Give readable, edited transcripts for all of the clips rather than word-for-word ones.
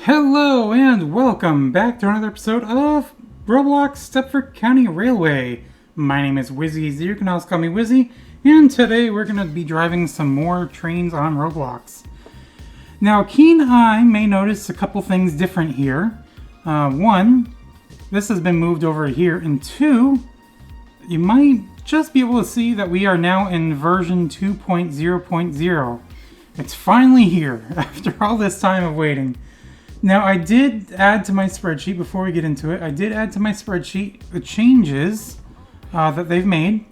Hello and welcome back to another episode of Roblox Stepford County Railway. My name is Wizzy, you can also call me Wizzy, and today we're going to be driving some more trains on Roblox. Now, a keen eye may notice a couple things different here. One, this has been moved over here, and two, you might just be able to see that we are now in version 2.0.0. It's finally here, after all this time of waiting. Now, I did add to my spreadsheet, before we get into it, I did add to my spreadsheet the changes that they've made.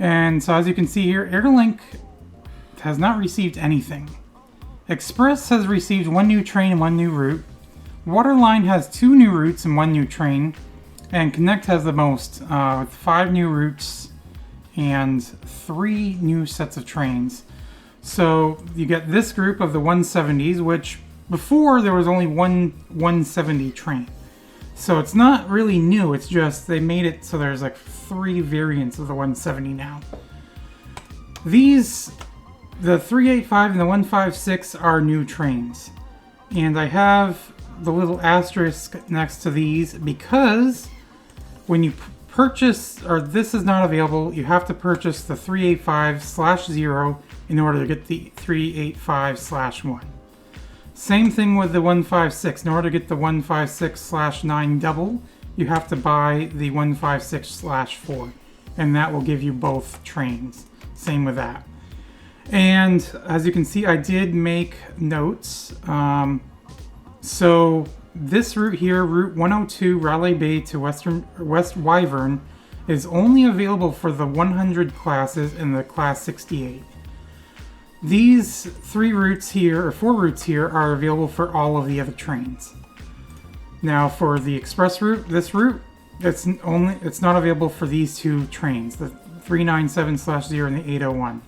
And so as you can see here, Airlink has not received anything. Express has received one new train and one new route. Waterline has 2 new routes and 1 new train. And Connect has the most, with 5 new routes and 3 new sets of trains. So you get this group of the 170s, which before there was only one 170 train. So it's not really new, it's just they made it so there's like 3 variants of the 170 now. These, the 385 and the 156 are new trains. And I have the little asterisk next to these because when you purchase, or this is not available, you have to purchase the 385/0 in order to get the 385/1. Same thing with the 156. In order to get the 156/9 double, you have to buy the 156/4, and that will give you both trains. Same with that. And as you can see, I did make notes. So this route here, Route 102, Rayleigh to Westwyvern, is only available for the 100 classes and the Class 68. These 3 routes here, or 4 routes here, are available for all of the other trains. Now for the express route, this route, it's not available for these 2 trains, the 397/0 and the 801.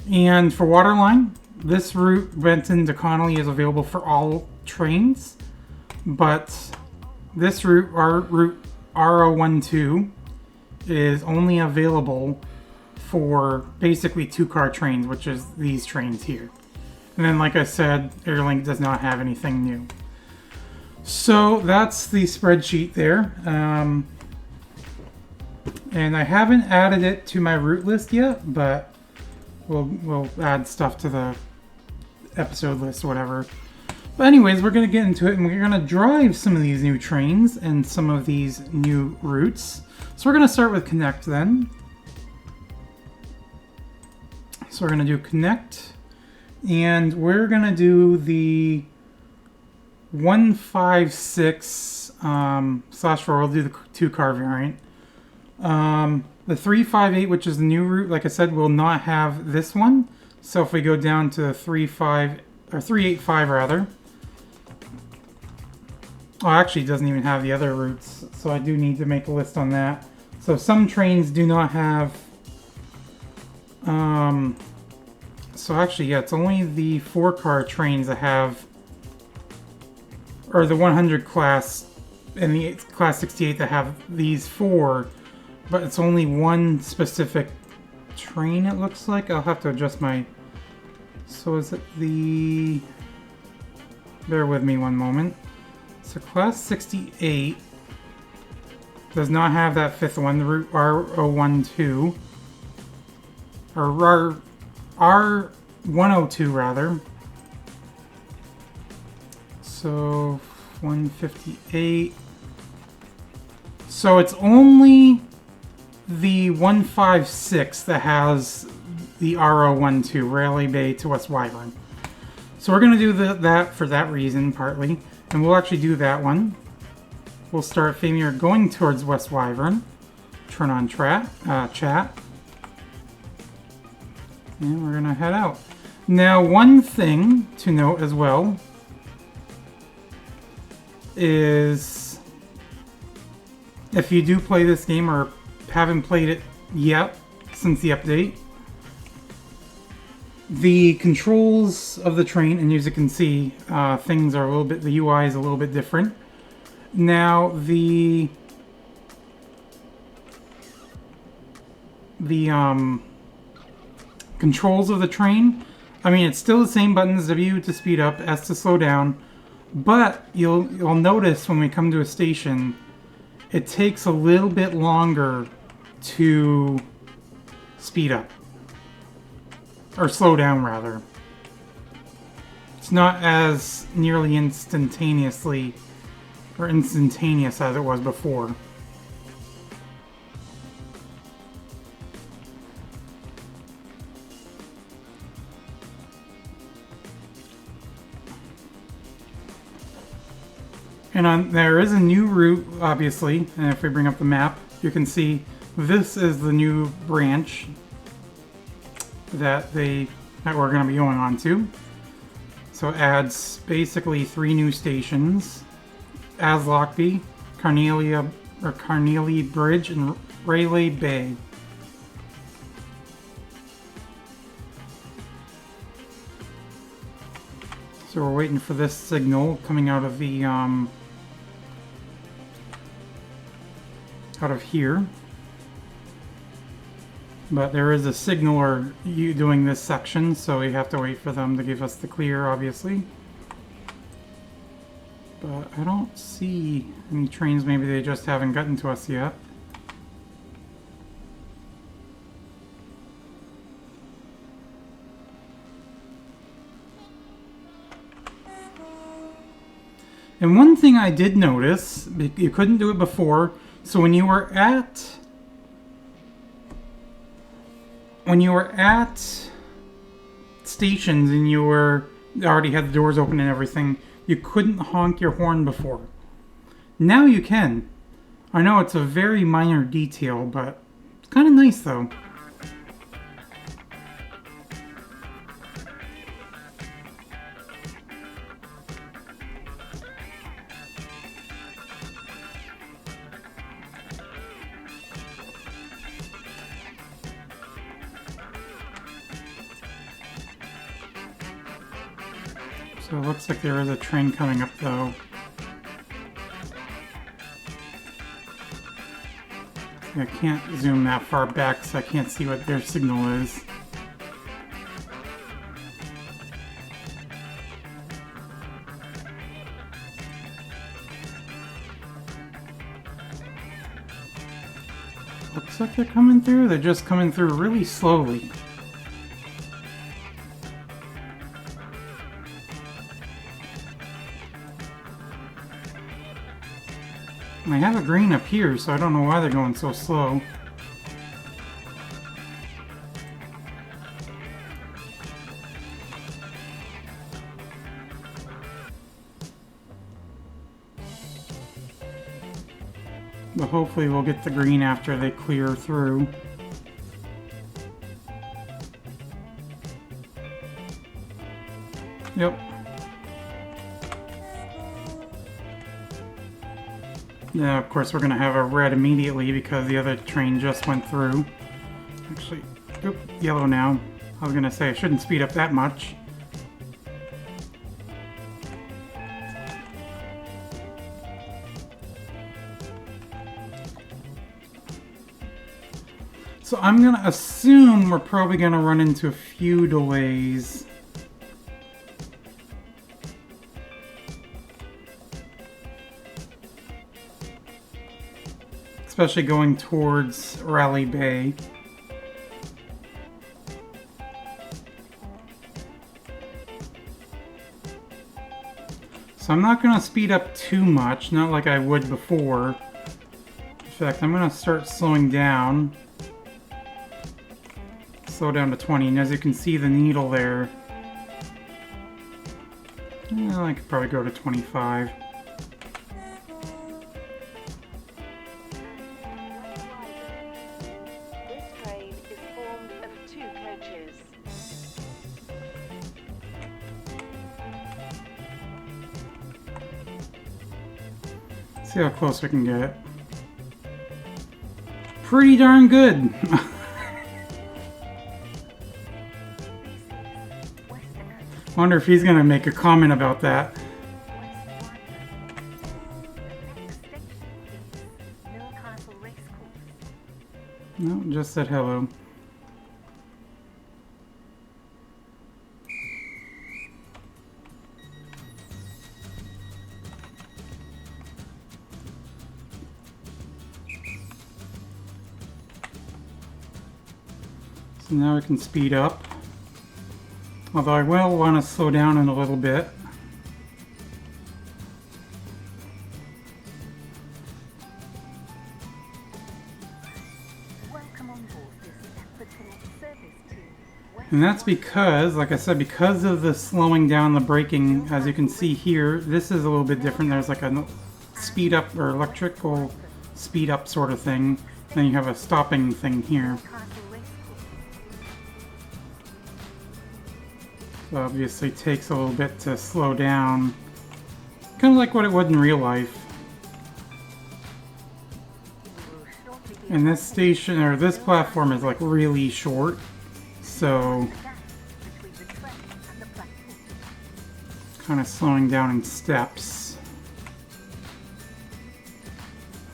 And for Waterline, this route, Benton to Connolly, is available for all trains, but this route, our route R012, is only available for basically 2-car trains, which is these trains here. And then, like I said, Airlink does not have anything new. So that's the spreadsheet there. And I haven't added it to my route list yet, but we'll add stuff to the episode list, whatever. But anyways, we're going to get into it, and we're going to drive some of these new trains and some of these new routes. So we're going to start with Connect then. So we're going to do Connect, and we're going to do the 156/4. We'll do the 2-car variant. The 358, which is the new route, like I said, will not have this one. So if we go down to the 385 rather. Oh, actually, it doesn't even have the other routes, so I do need to make a list on that. So some trains do not have. So actually, yeah, it's only the 4-car trains that have, or the 100 class and the Class 68 that have these 4, but it's only one specific train, it looks like. I'll have to adjust my, so is it the, bear with me one moment. So Class 68 does not have that 5th one, the route R012, or R102 rather. So 158. So it's only the 156 that has the R012, Rayleigh to Westwyvern. So we're going to do that for that reason, partly. And we'll actually do that one. We'll start Faymere going towards Westwyvern. Turn on chat. And we're going to head out. Now, one thing to note as well is if you do play this game or haven't played it yet since the update, the controls of the train, and as you can see, things are a little bit, the UI is a little bit different. Now, the controls of the train I mean, it's still the same buttons, W to speed up, S to slow down, but you'll notice when we come to a station, it takes a little bit longer to speed up. Or slow down, rather. It's not as nearly instantaneous as it was before. And there is a new route, obviously, and if we bring up the map, you can see this is the new branch that we're going to be going on to. So it adds basically 3 new stations: Aslockby, Carnelie Bridge, and Rayleigh Bay. So we're waiting for this signal coming out of the out of here. But there is a signaler doing this section, so we have to wait for them to give us the clear, obviously. But I don't see any trains. Maybe they just haven't gotten to us yet. And one thing I did notice, you couldn't do it before, so when you were at stations and you already had the doors open and everything, you couldn't honk your horn before. Now you can. I know it's a very minor detail, but it's kind of nice though. So it looks like there is a train coming up though. I can't zoom that far back, so I can't see what their signal is. Looks like they're coming through. They're just coming through really slowly. I have a green up here, so I don't know why they're going so slow. But hopefully we'll get the green after they clear through. Yep. Yeah, of course we're going to have a red immediately because the other train just went through. Actually, oop, yellow now. I was going to say I shouldn't speed up that much. So I'm going to assume we're probably going to run into a few delays. Especially going towards Rayleigh Bay. So I'm not going to speed up too much, not like I would before. In fact, I'm going to start slowing down. Slow down to 20, and as you can see the needle there, well, I could probably go to 25. See how close we can get. Pretty darn good. Wonder if he's gonna make a comment about that. No, just said hello. So now we can speed up. Although I will want to slow down in a little bit. And that's because, like I said, because of the slowing down, the braking, as you can see here, this is a little bit different. There's like a speed up or electrical speed up sort of thing. Then you have a stopping thing here. So obviously it takes a little bit to slow down. Kind of like what it would in real life. And this station, or this platform is like really short. So, kind of slowing down in steps.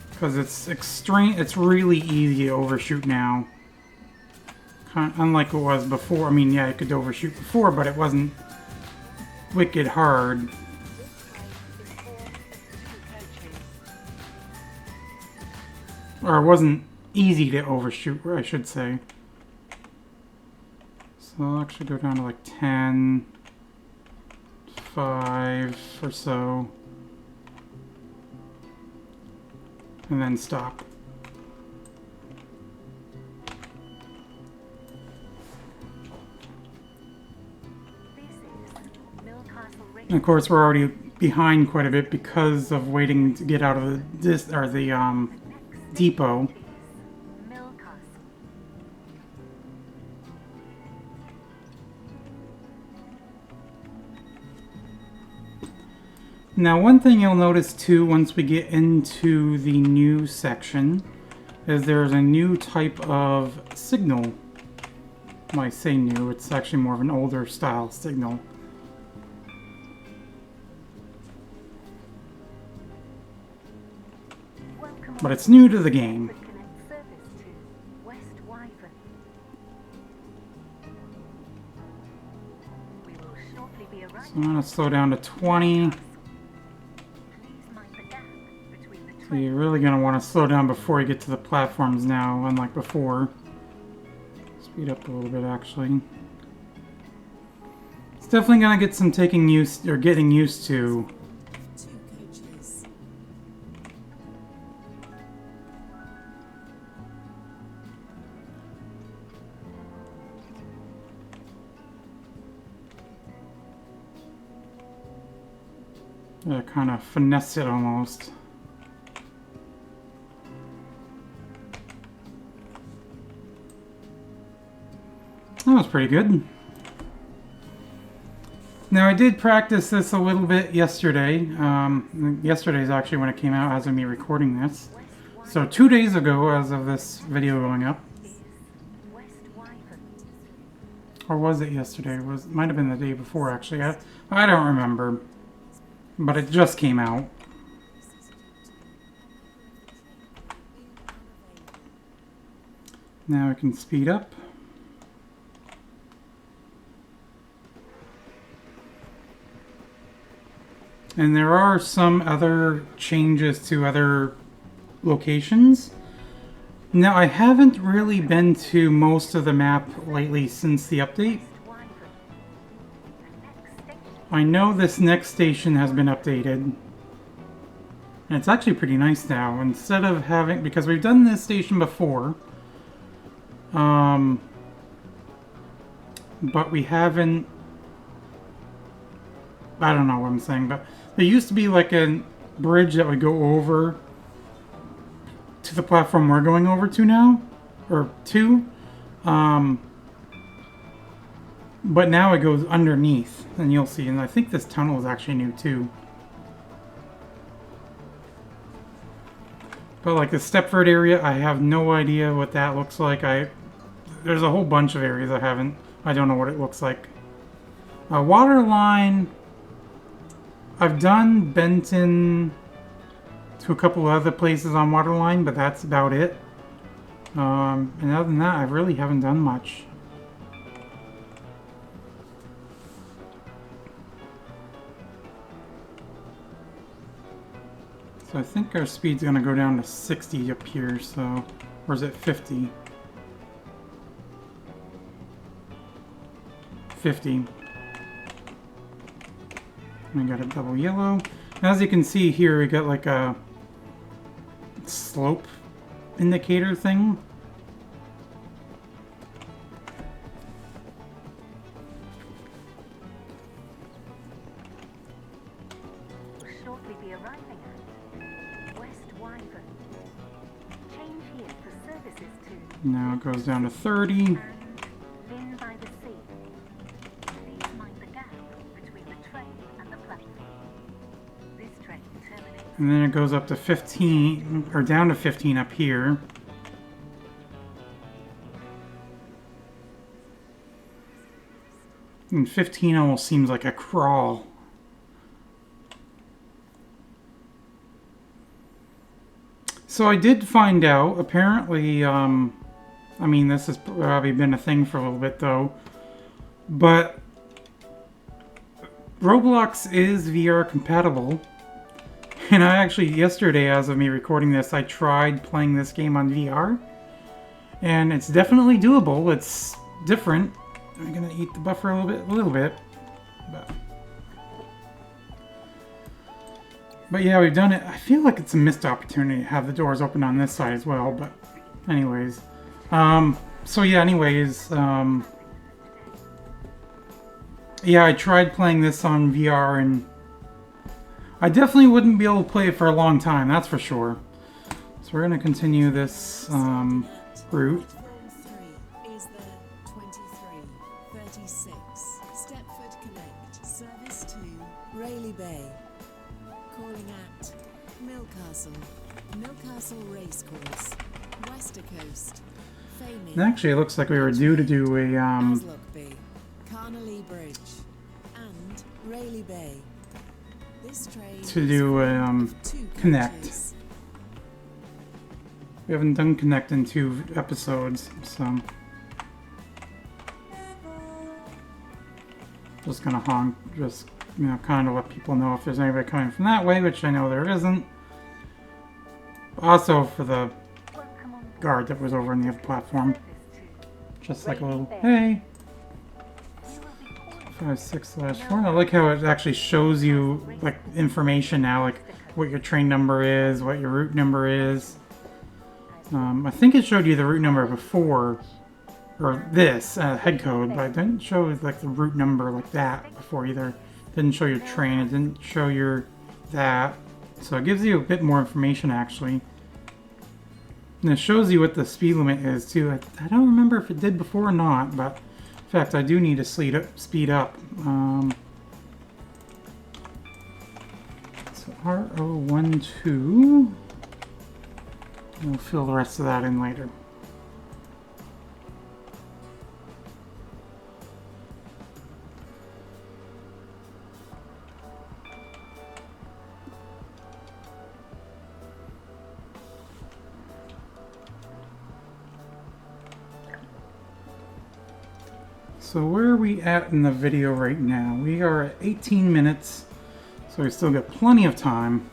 Because it's really easy to overshoot now. Unlike it was before. I mean, yeah, I could overshoot before, but it wasn't wicked hard. Or it wasn't easy to overshoot, I should say. So I'll actually go down to like 10, 5 or so, and then stop. And of course, we're already behind quite a bit because of waiting to get out of the depot. Now, one thing you'll notice too once we get into the new section is there's a new type of signal. When I say new, it's actually more of an older style signal. But it's new to the game. So I'm going to slow down to 20. So you're really going to want to slow down before you get to the platforms now, unlike before. Speed up a little bit, actually. It's definitely going to get some getting used to. Kind of finesse it almost. That was pretty good. Now I did practice this a little bit yesterday. Yesterday is actually when it came out as of me recording this. So 2 days ago as of this video going up. Or was it yesterday? Might have been the day before actually. I don't remember. But it just came out. Now we can speed up. And there are some other changes to other locations. Now I haven't really been to most of the map lately since the update. I know this next station has been updated. And it's actually pretty nice now. Instead of having... Because we've done this station before. But we haven't... I don't know what I'm saying, but there used to be like a bridge that would go over to the platform we're going over to now. Or to. But now it goes underneath, and you'll see. And I think this tunnel is actually new too. But like the Stepford area, I have no idea what that looks like. There's a whole bunch of areas I don't know what it looks like. Waterline, I've done Benton to a couple of other places on Waterline, but that's about it. And other than that, I really haven't done much. So I think our speed's going to go down to 60 up here, so... Or is it 50? 50. We got a double yellow. As you can see here, we got like a slope indicator thing. Will shortly be arriving at Westwyvern. Change here for services to Now it goes down to 30. Lynn by the sea. Please mind the gap between the train and the platform. This train terminates. And then it goes up to 15, or down to 15 up here. And 15 almost seems like a crawl. So I did find out, apparently, I mean, this has probably been a thing for a little bit though, but Roblox is VR compatible. And I actually, yesterday, as of me recording this, I tried playing this game on VR. And it's definitely doable. It's different. I'm gonna eat the buffer a little bit. But yeah, we've done it. I feel like it's a missed opportunity to have the doors open on this side as well, but anyways. So yeah, anyways, yeah, I tried playing this on VR and I definitely wouldn't be able to play it for a long time, that's for sure. So we're going to continue this route. Is the 2336 Stepford Connect service to Rayleigh Bay. Calling at Millcastle Racecourse, Wester Coast, Faymere. And actually, it looks like we were due to do a Carnally Bridge, and Rayleigh Bay. This train Connect. coaches. We haven't done Connect in 2 episodes, so just gonna honk, just kind of let people know if there's anybody coming from that way, which I know there isn't. Also for the guard that was over on the other platform, just like a little hey. 56/4. I like how it actually shows you like information now, like what your train number is, what your route number is. I think it showed you the route number before, or this head code, but it didn't show like the route number like that before either. It didn't show your train. It didn't show your that. So it gives you a bit more information actually. And it shows you what the speed limit is too. I don't remember if it did before or not, but in fact, I do need to speed up. So R012. We'll fill the rest of that in later. So where are we at in the video right now? We are at 18 minutes, so we still got plenty of time.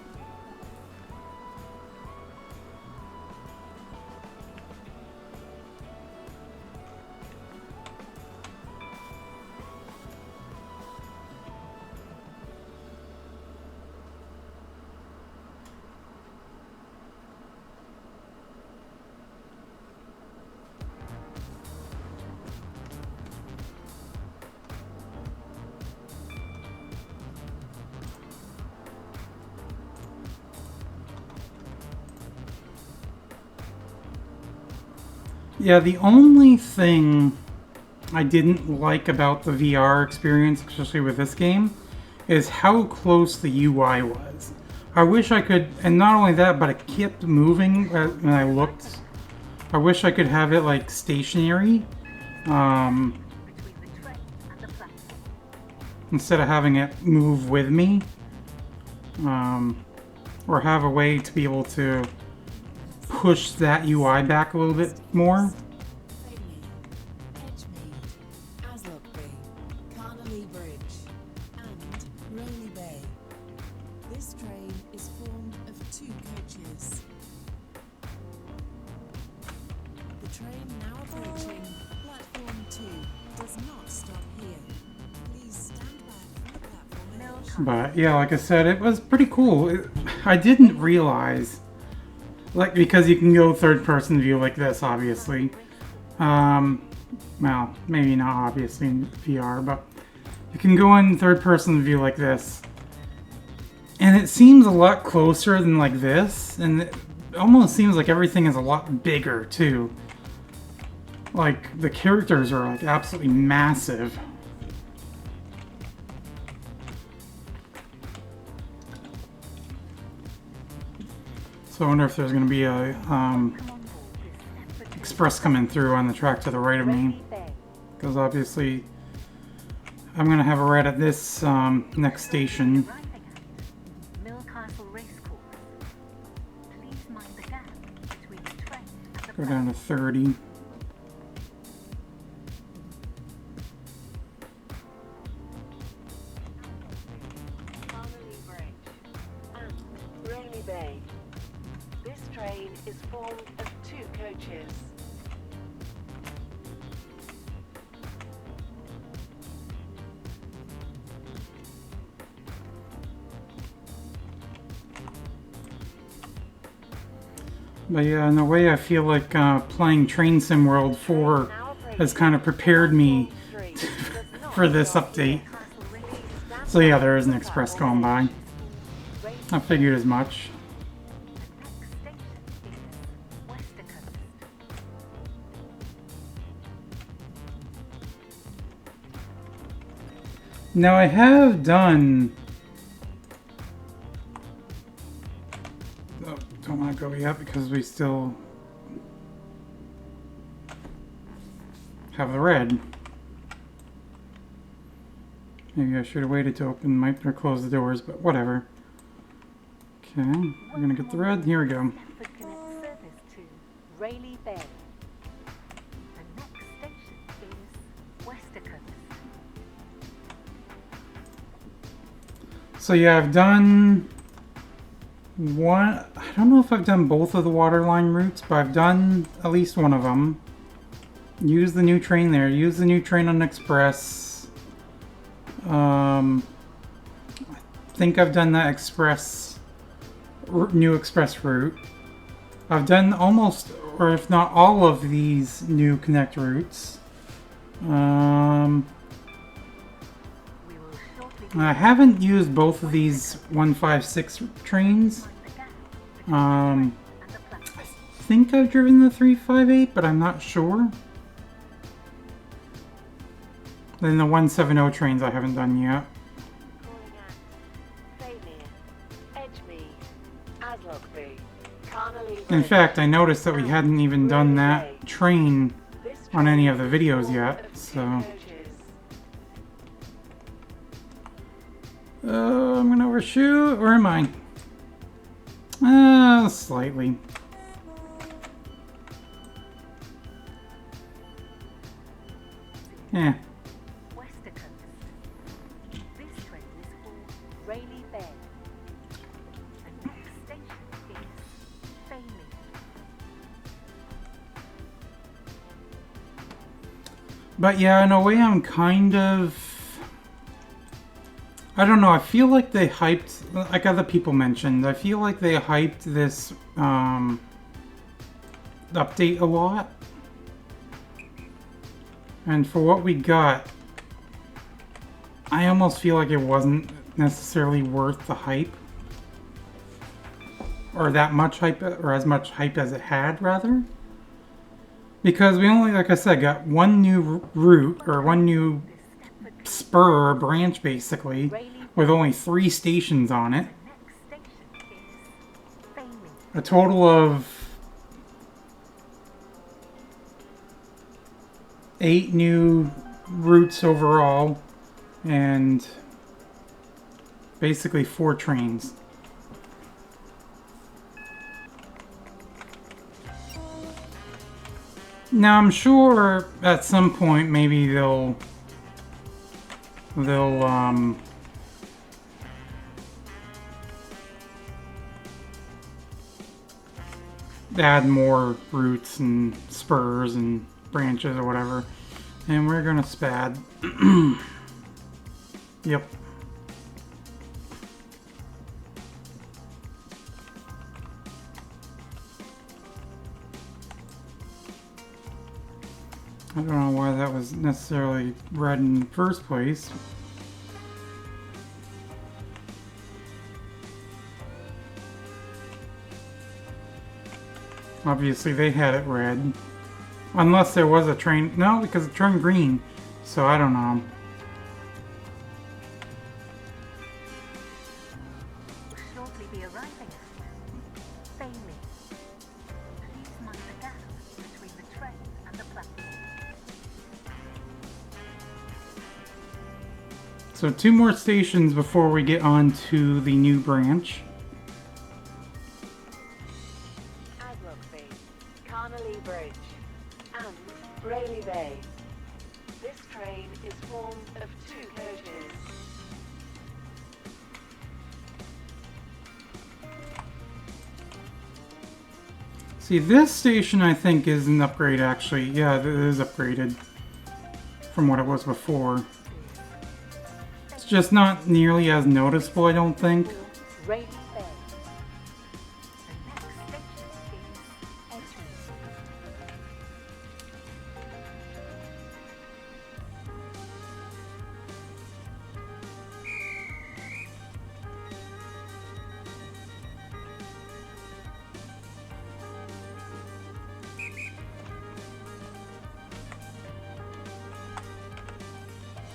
Yeah, the only thing I didn't like about the VR experience, especially with this game, is how close the UI was. I wish I could, and not only that, but it kept moving when I looked. I wish I could have it like stationary, instead of having it move with me, or have a way to be able to push that UI back a little bit more. Rayleigh Bay. This train is formed of 2 coaches. The train now approaching platform 2 does not stop here. But yeah, like I said, it was pretty cool. I didn't realize, like, because you can go third-person view like this, obviously. Well, maybe not obviously in VR, but you can go in third-person view like this. And it seems a lot closer than like this, and it almost seems like everything is a lot bigger, too. Like, the characters are, like, absolutely massive. So I wonder if there's going to be a express coming through on the track to the right of me. Because obviously I'm going to have a ride at this next station. Go down to 30. Rayleigh. This train is formed of 2 coaches. But yeah, in a way I feel like playing Train Sim World 4 has kind of prepared me for this update. So yeah, there is an express going by. I figured as much. Now I have done... Oh, don't want to go yet because we still have the red. Maybe I should have waited to open or close the doors, but whatever. Okay, we're gonna get the red. Here we go. Service to Rayleigh Bay. The next station is Westwyvern. So yeah, I've done one. I don't know if I've done both of the waterline routes, but I've done at least one of them. Use the new train there. Use the new train on Express. I think I've done that new express route. I've done almost, or if not all of these new Connect routes. I haven't used both of these 156 trains. I think I've driven the 358, but I'm not sure. Then the 170 trains I haven't done yet. In fact, I noticed that we hadn't even done that train on any of the videos yet, so... I'm gonna overshoot, or am I? Slightly. Yeah. This train is for Rayleigh Bay. The next station is Faymere. But yeah, in a way I'm kind of... I don't know, I feel like they hyped, like other people mentioned, I feel like they hyped this update a lot. And for what we got, I almost feel like it wasn't necessarily worth the hype. Or that much hype, or as much hype as it had, rather. Because we only, like I said, got one new route, or one new spur or branch, basically, with only 3 stations on it. A total of 8 new routes overall, and basically 4 trains. Now I'm sure at some point maybe they'll add more routes and spurs and branches or whatever. And we're gonna spad. Yep. I don't know why that was necessarily red in the first place. Obviously they had it red. Unless there was a train. No, because it turned green. So I don't know. Will shortly be arriving at Faymere. Please mind the gap between the train and the platform. So 2 more stations before we get on to the new branch. Carnalee Bridge and Rayleigh. This train is formed of 2 coaches. See, this station I think is an upgrade actually. Yeah, it is upgraded from what it was before. It's just not nearly as noticeable, I don't think. Rayleigh. The next station is Edgemead.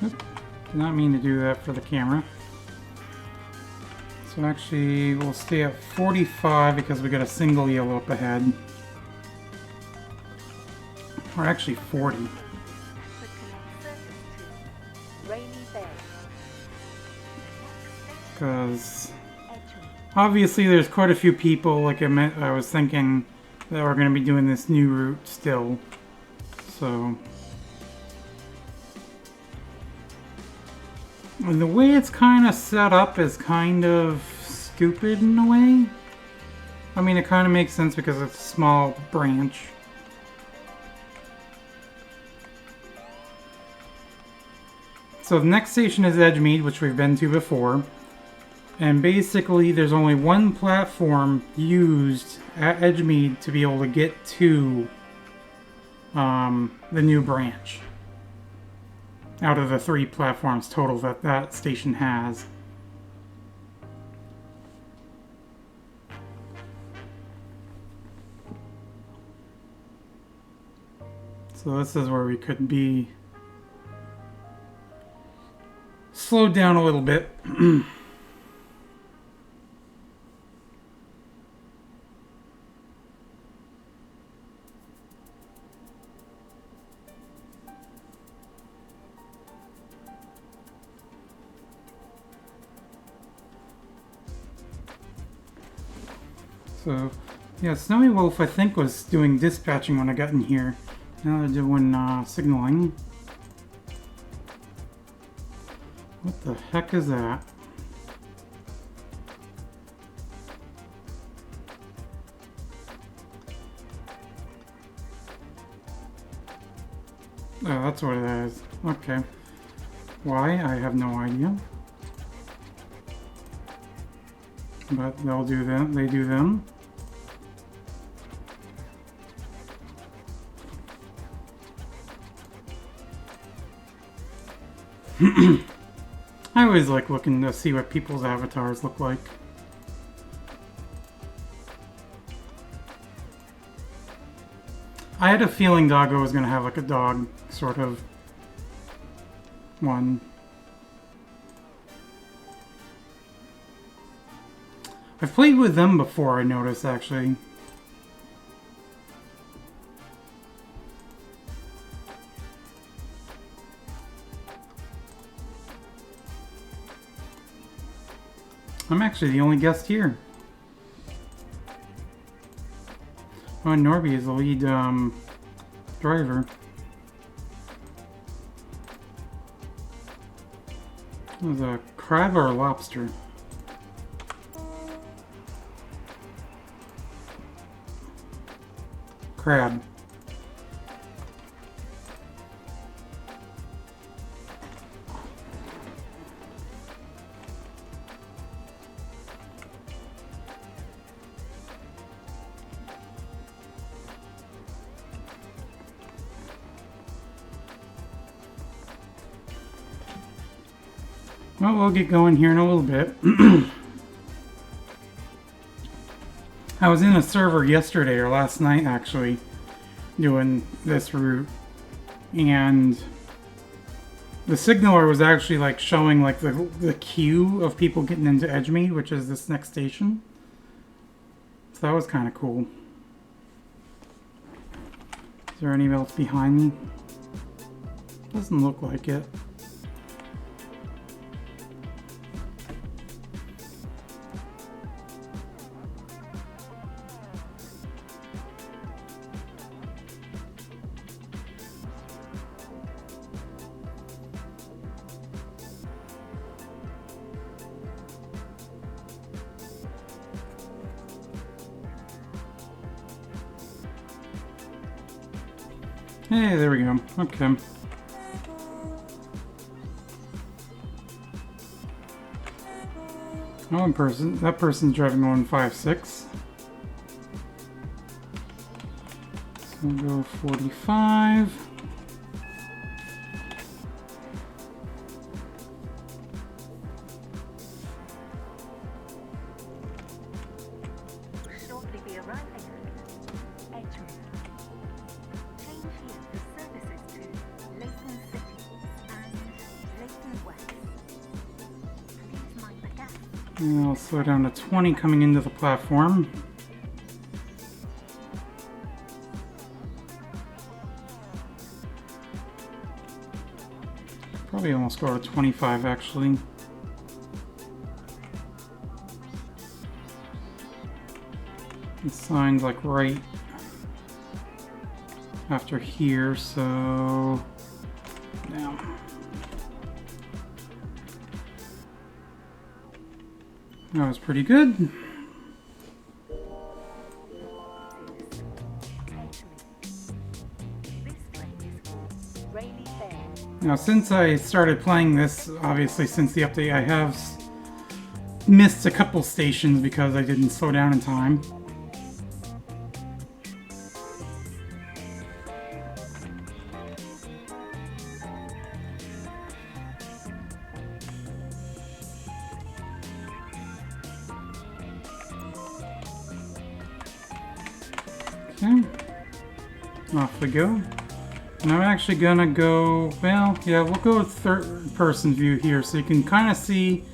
Oop, did not mean to do that for the camera. So actually, we'll stay at 45 because we got a single yellow up ahead. Or actually 40. Would connect service to Rayleigh. Because Edgemead. obviously there's quite a few people, like I was thinking, that are going to be doing this new route still. So... And the way it's kind of set up is kind of stupid in a way. I mean, it kind of makes sense because it's a small branch. So the next station is Edgemead, which we've been to before. And basically, there's only one platform used at Edgemead to be able to get to the new branch. Out of the 3 platforms total that that station has. So this is where we could be slowed down a little bit. So, yeah, Snowy Wolf, I think, was doing dispatching when I got in here. Now they're doing signaling. What the heck is that? Oh, that's what it is. Okay. Why? I have no idea. But they'll do them. They do them. I always like looking to see what people's avatars look like. I had a feeling Doggo was going to have like a dog sort of one. I've played with them before, I noticed, actually. I'm actually the only guest here. Oh, and Norby is the lead driver. It was a crab or a lobster? Crab. Well, we'll get going here in a little bit. I was in a server yesterday, or last night actually, doing this route, and the signaler was actually like showing like the queue of people getting into Edgemead, which is this next station. So that was kind of cool. Is there anyone else behind me? Doesn't look like it. Hey, there we go. Okay. One person. That person's driving 156. So we'll go 45. Will shortly be arriving at Edgemead. Change here for services to Leighton City and Leighton West. Please mind the gap. And I'll slow down to 20 coming into the platform. Probably almost go to 25 actually. The sign's like right after here, so now. That was pretty good. Now, since I started playing this, obviously since the update, I have missed a couple stations because I didn't slow down in time. Okay, off we go. And I'm actually gonna go, well, yeah, we'll go with third person view here so you can kind of see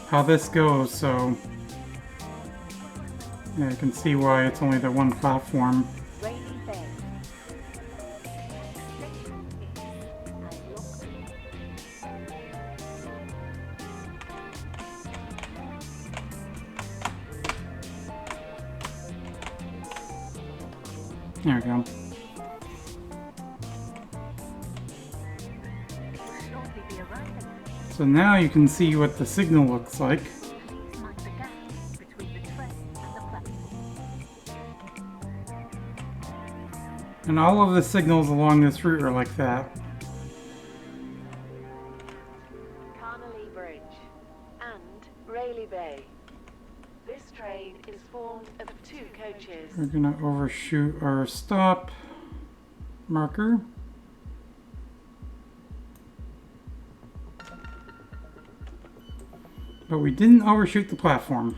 how this goes. So, yeah, you can see why it's only the one platform. Rayleigh Bay. There we go. So now you can see what the signal looks like. Please mind the gap between the train and the platform. And all of the signals along this route are like that. Carnally Bridge and Rayleigh Bay. This train is formed of 2 coaches. We're gonna overshoot our stop marker. But we didn't overshoot the platform.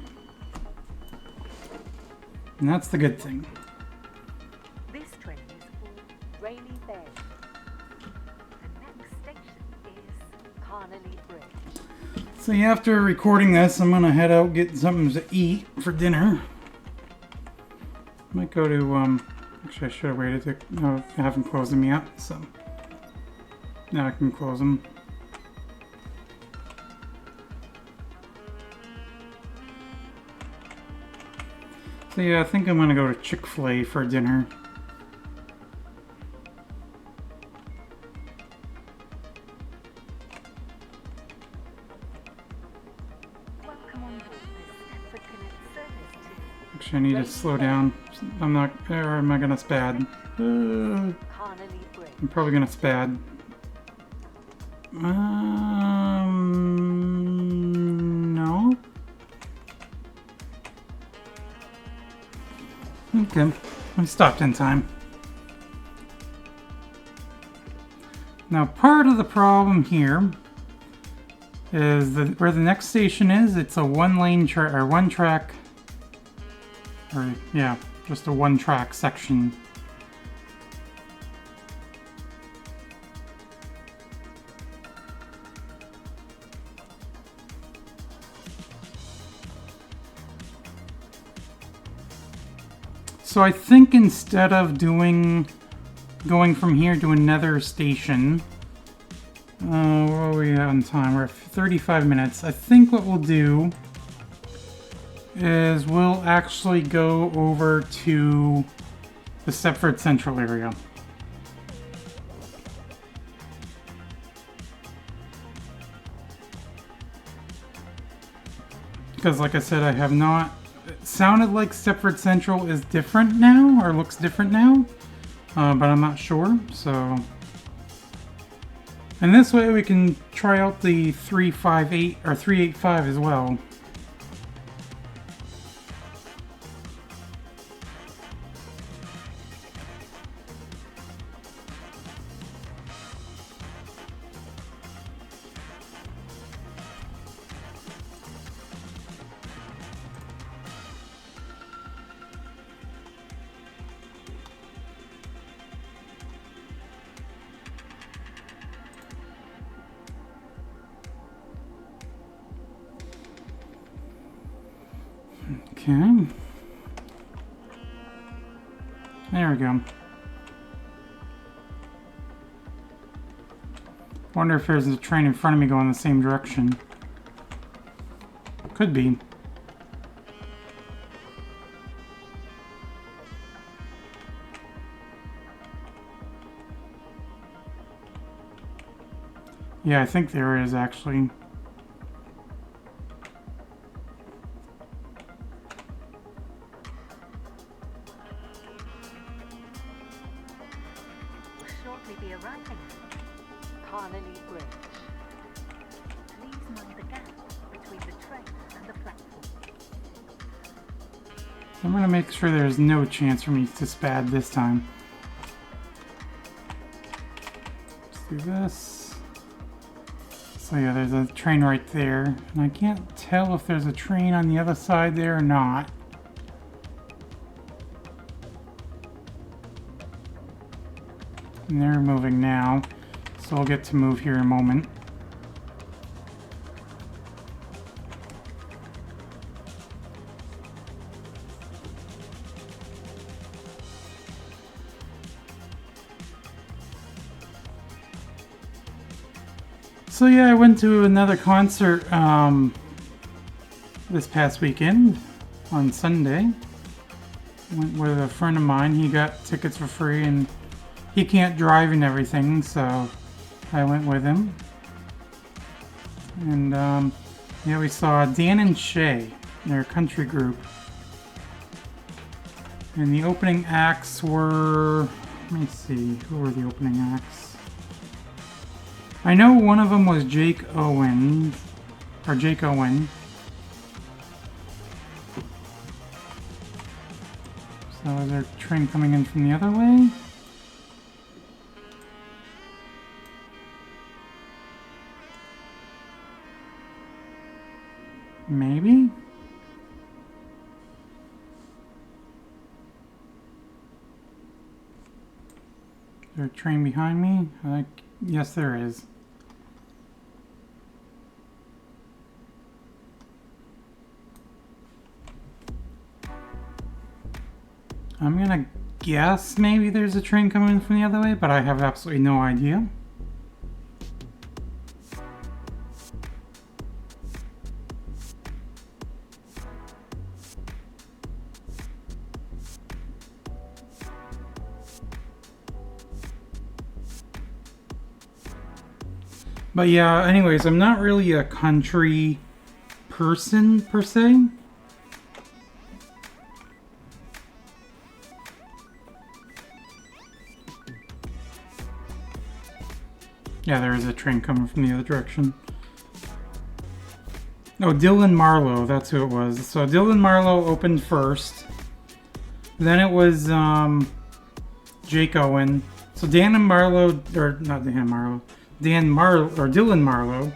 And that's the good thing. This train is for Rayleigh Bay. the next station is Carnally Bridge. So yeah, after recording this, I'm gonna head out get something to eat for dinner. Might go to, actually I should have waited to, no, I haven't closed them yet, so now I can close them. So yeah, I think I'm gonna go to Chick-fil-A for dinner. welcome on board this Stepford Connect service to Actually, I need to slow down. I'm not, or am I gonna spad? Carnally Bridge. I'm probably gonna spad. No. Okay, I stopped in time. Now, part of the problem here is where the next station is. It's a one-lane or one-track, or yeah, just a one-track section. So I think instead of going from here to another station, where are we on time? We're at 35 minutes. I think what we'll do is we'll actually go over to the Stepford Central area. Because like I said, I have not... It sounded like Stepford Central is different now, or looks different now, but I'm not sure, so... And this way we can try out the 358 or 385 as well. Okay. There we go. Wonder if there's a train in front of me going the same direction. Could be. Yeah, I think there is actually. Shortly be arriving at Carnally Bridge. Please mind the gap between the train and the platform. I'm gonna make sure there's no chance for me to spad this time. Let's do this. So yeah, there's a train right there, and I can't tell if there's a train on the other side there or not. And they're moving now, so I'll get to move here in a moment. So yeah, I went to another concert this past weekend on Sunday. Went with a friend of mine. He got tickets for free, and he can't drive and everything, so I went with him. And yeah, we saw Dan and Shay, their country group. And the opening acts were, let me see, who were the opening acts? I know one of them was Jake Owen. So is there a train coming in from the other way? Maybe? Is there a train behind me? Yes, there is. I'm gonna guess maybe there's a train coming in from the other way, but I have absolutely no idea. But yeah, anyways, I'm not really a country person per se. Yeah, there is a train coming from the other direction. Oh, Dylan Marlowe, that's who it was. So Dylan Marlowe opened first. Then it was Jake Owen. So Dan and Marlowe, or not Dan Marlowe, Dylan Marlowe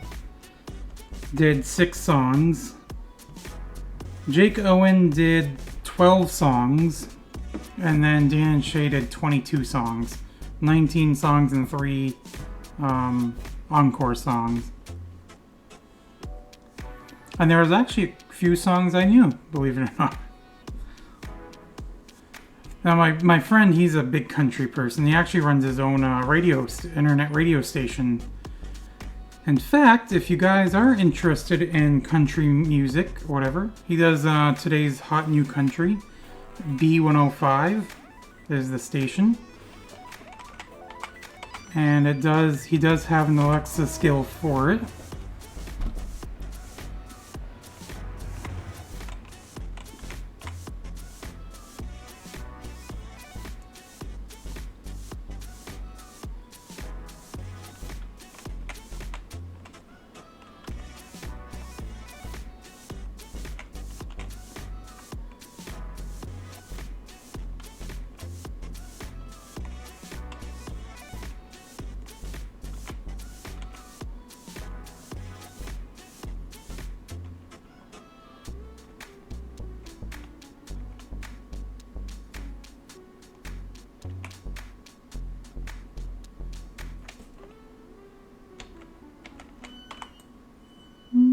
did 6 songs. Jake Owen did 12 songs. And then Dan and Shay did 22 songs. 19 songs and 3 encore songs. And there was actually a few songs I knew, believe it or not. Now my friend, he's a big country person. He actually runs his own internet radio station. In fact, if you guys are interested in country music or whatever, he does today's Hot New Country. B105 is the station. And he does have an Alexa skill for it.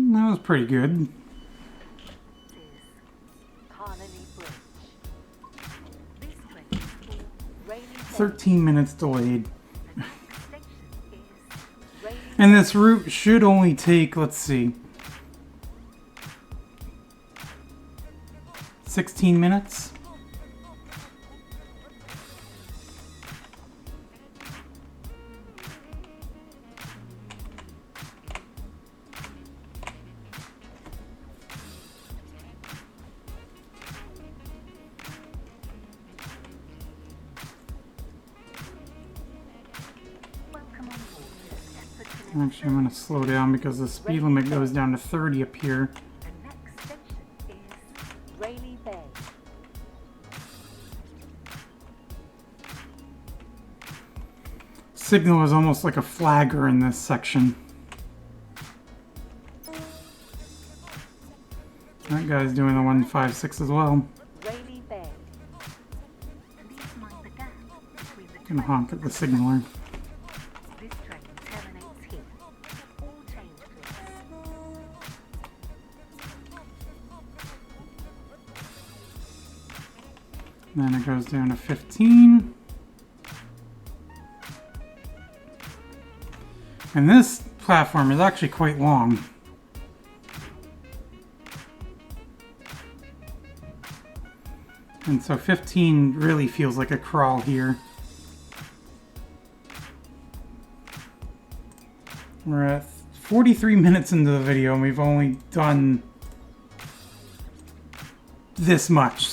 That was pretty good. This train is for Rayleigh Bay. 13 minutes delayed. The next station is Rayleigh And this route should only take, let's see, 16 minutes? Welcome on board to Stepford County. Actually, I'm going to slow down because the speed limit goes down to 30 up here. The next station is Rayleigh Bay. Signal is almost like a flagger in this section. That guy's doing the 156 as well. Rayleigh Bay. Please mind the gap between the Gonna honk at the signaler. This train terminates here. All change, please. Then it goes down to 15. And this platform is actually quite long. And so 15 really feels like a crawl here. We're at 43 minutes into the video and we've only done this much.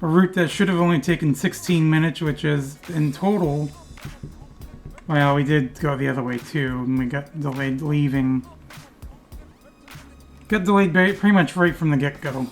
A route that should have only taken 16 minutes, which is in total... Well, we did go the other way too, and we got delayed leaving. Got delayed pretty much right from the get-go.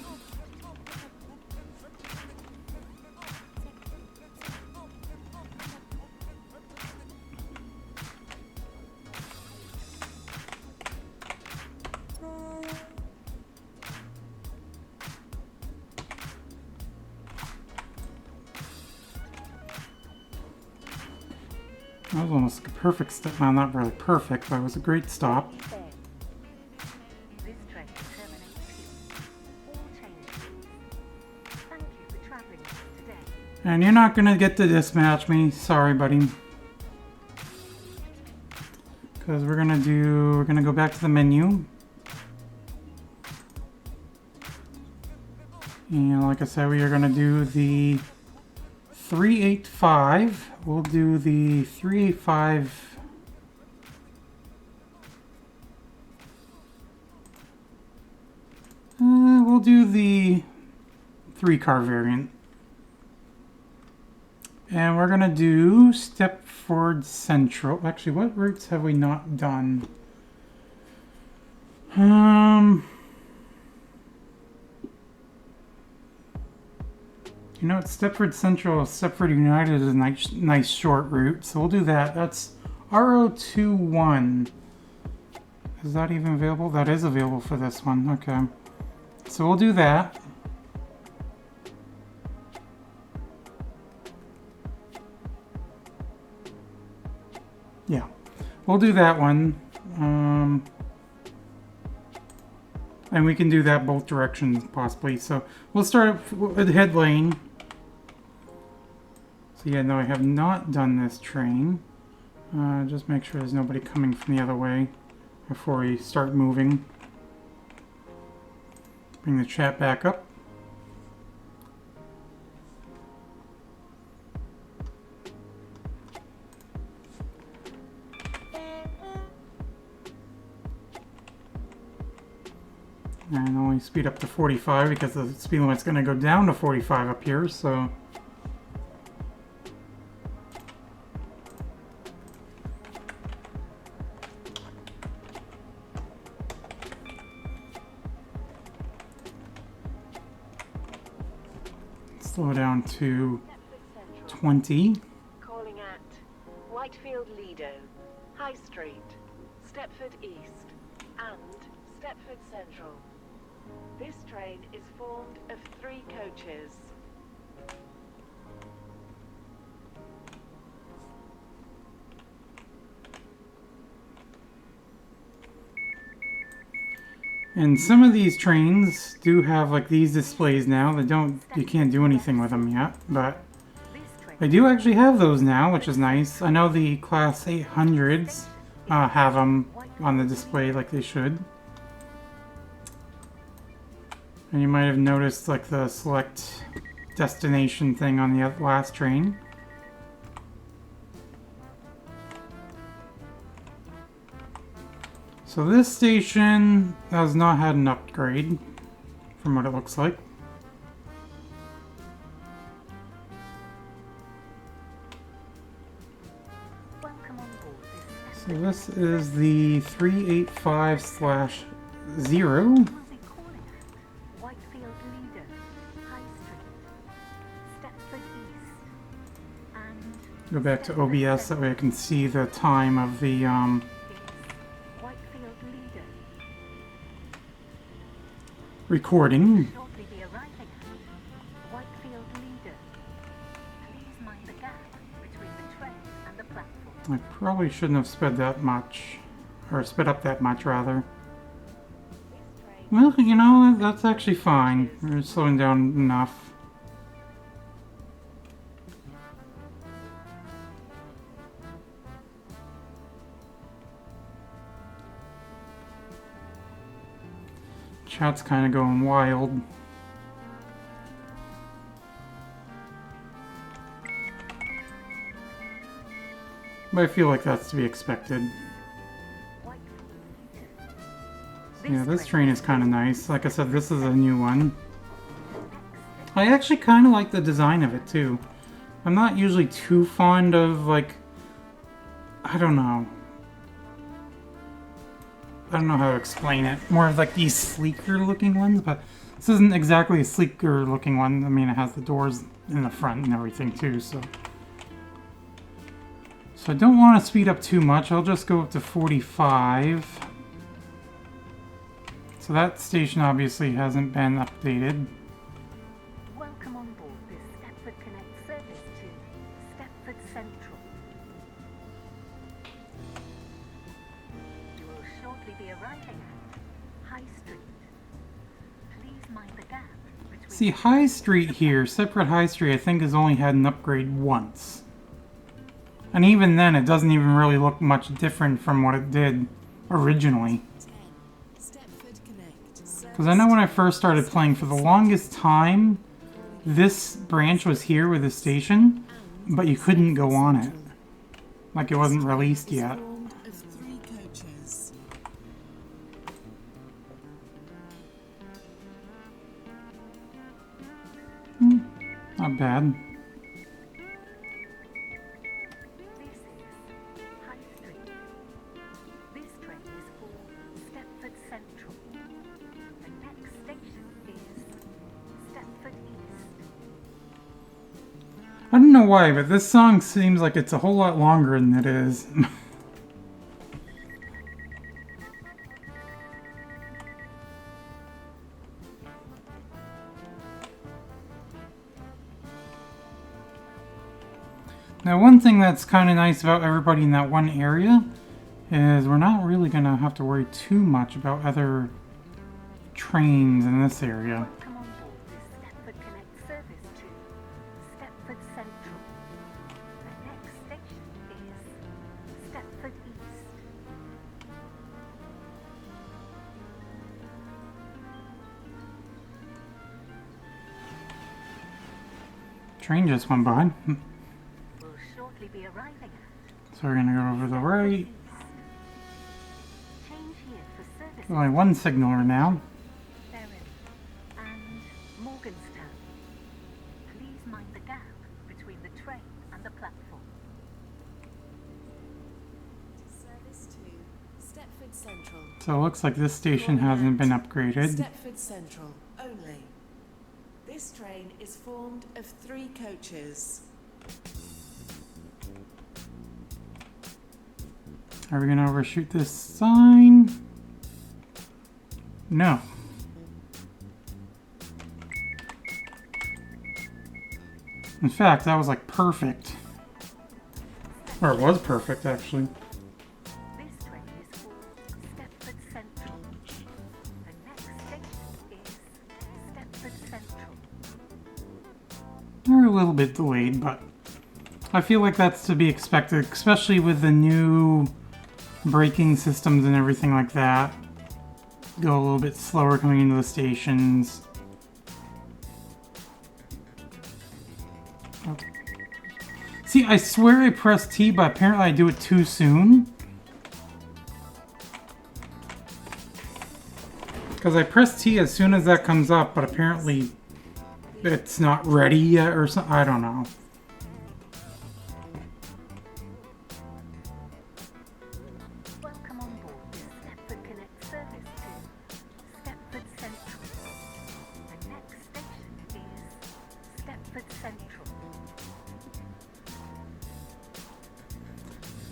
That was almost like a perfect stop. Well, not really perfect, but it was a great stop. Rayleigh Bay. This train terminates here. All change, please. Thank you for travelling with us today. And you're not gonna get to dismatch me. Sorry, buddy. Because we're gonna go back to the menu. And like I said, we are gonna do the 385. We'll do the 385. We'll do the 3-car variant. And we're gonna do Stepford Central. Actually, what routes have we not done? You know, it's Stepford Central, Stepford United is a nice short route, so we'll do that. That's RO21. Is that even available? That is available for this one. Okay. So we'll do that. Yeah. We'll do that one. And we can do that both directions, possibly. So we'll start with head lane. So yeah, no, I have not done this train. Just make sure there's nobody coming from the other way before we start moving. Bring the chat back up. And only speed up to 45 because the speed limit's going to go down to 45 up here, so... Slow down to 20. Calling at Whitefield Lido, High Street, Stepford East, and Stepford Central. This train is formed of 3 coaches. And some of these trains do have like these displays now. You can't do anything with them yet, but they do actually have those now, which is nice. I know the Class 800s have them on the display like they should. And you might have noticed like the select destination thing on the last train. So this station has not had an upgrade, from what it looks like. Welcome on board this So this is the 385/0. Was it calling at Whitefield Lido, High Street, Stepford East, and Go back to OBS, that way I can see the time of the Whitefield Lido. recording. Shortly be arriving at Whitefield Lido. Please mind the gap between the train and the platform. I probably shouldn't have sped that much, or sped up that much rather. Well, you know, that's actually fine. We're slowing down enough. Chat's kind of going wild. But I feel like that's to be expected. Yeah, this train is kind of nice. Like I said, this is a new one. I actually kind of like the design of it too. I'm not usually too fond of like, I don't know how to explain it. More of like these sleeker looking ones, but this isn't exactly a sleeker looking one. I mean, it has the doors in the front and everything too, so. So I don't want to speed up too much. I'll just go up to 45. So that station obviously hasn't been updated. Welcome on board this Stepford Connect service to Stepford Central. You will shortly be arriving at High Street. Please mind the gap between... See, High Street here, separate High Street, I think has only had an upgrade once. And even then, it doesn't even really look much different from what it did originally. Because I know when I first started playing, for the longest time, this branch was here with the station, but you couldn't go on it. Like it wasn't released yet. Not bad. This is High Street. This train is for Stepford Central. The next station is Stepford East. I don't know why, but this song seems like it's a whole lot longer than it is. Now, one thing that's kind of nice about everybody in that one area is we're not really going to have to worry too much about other trains in this area. Welcome on board this Stepford Connect service to Stepford Central. The next station is Stepford East. Train just went by. We'll shortly be arriving at So we're going to go over the right. East. Change here for services. There's only one signaler now. Berry and Morganstown. Please mind the gap between the train and the platform. Service to Stepford Central. So it looks like this station hasn't been upgraded. Stepford Central only. This train is formed of 3 coaches. Are we going to overshoot this sign? No. In fact, that was like perfect. Or it was perfect, actually. This train is for Stepford Central. The next station is Stepford Central. They're a little bit delayed, but I feel like that's to be expected, especially with the new braking systems and everything like that. Go a little bit slower coming into the stations. Oh. See, I swear I pressed T, but apparently I do it too soon. Because I press T as soon as that comes up, but apparently it's not ready yet or something. I don't know. Welcome on board this Stepford Connect service to Stepford Central. The next station is Stepford Central.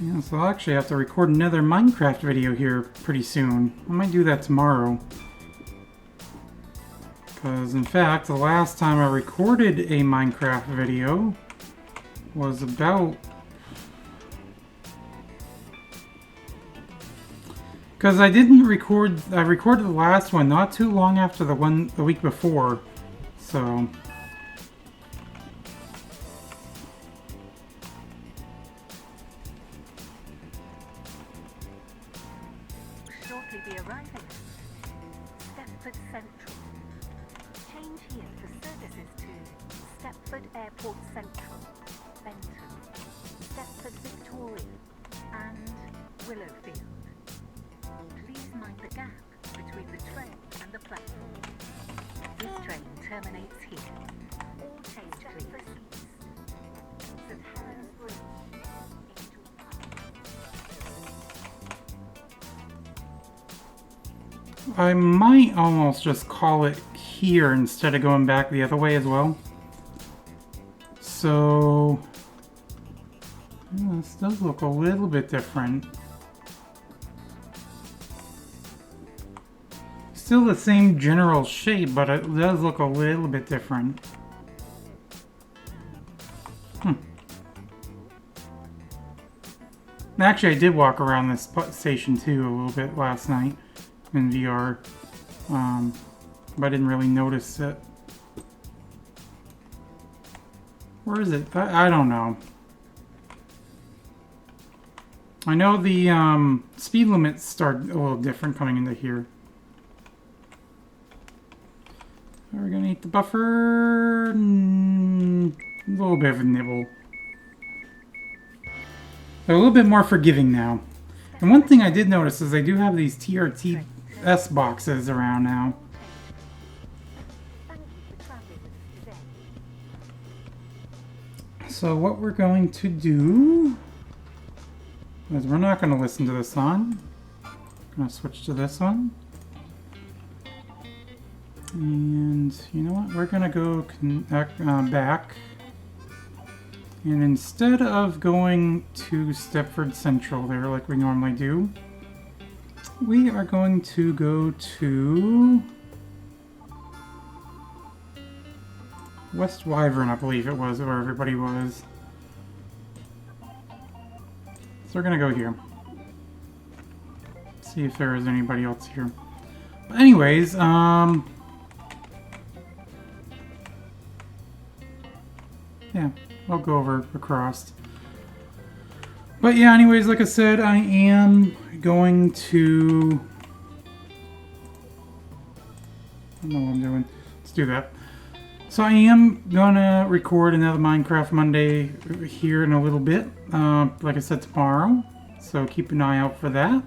Yeah, so I'll actually have to record another Minecraft video here pretty soon. I might do that tomorrow. Because, in fact, the last time I recorded a Minecraft video was about... Because I didn't record... I recorded the last one not too long after the one the week before. So... Shortly be arriving at Stepford Central. Change here for services to Stepford Airport Central, Benton, Stepford Victoria, and Willowfield. Please mind the gap between the train and the platform. This train terminates here. All change please. St Helens Bridge, Angel Park. I might almost just call it here instead of going back the other way as well. So... yeah, this does look a little bit different. Still the same general shape, but it does look a little bit different. Actually, I did walk around this station too a little bit last night in VR, but I didn't really notice it. Where is it? I don't know. I know the speed limits start a little different coming into here. We're gonna eat the buffer. A little bit of a nibble. They're a little bit more forgiving now. And one thing I did notice is they do have these TRTS boxes around now. Thank you for travelling with us today. So what we're going to do is we're not going to listen to this song. I'm going to switch to this one. And you know what? We're going to go back. And instead of going to Stepford Central there like we normally do, we are going to go to Westwyvern, I believe it was, where everybody was. we're gonna go here. See if there is anybody else here. But anyways, yeah, I'll go over across. But yeah, anyways, like I said, I am going to... I don't know what I'm doing. Let's do that. So I am gonna record another Minecraft Monday here in a little bit. Like I said, tomorrow. So keep an eye out for that.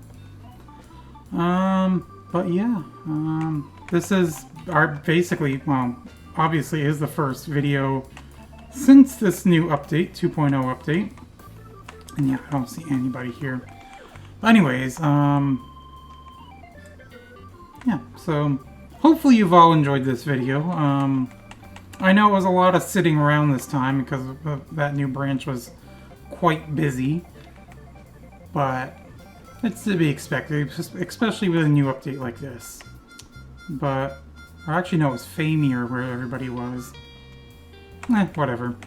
But yeah, this is basically, well, obviously is the first video since this new update, 2.0 update. And yeah, I don't see anybody here. But anyways, yeah, so hopefully you've all enjoyed this video. I know it was a lot of sitting around this time because that new branch was quite busy, but it's to be expected, especially with a new update like this. But, or actually no, it was Faymere where everybody was. Whatever.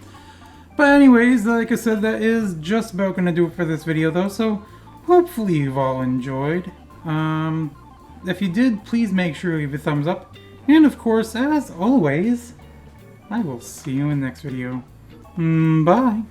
But anyways, like I said, that is just about going to do it for this video though, so hopefully you've all enjoyed. If you did, please make sure you leave a thumbs up. And of course, as always, I will see you in the next video. Bye!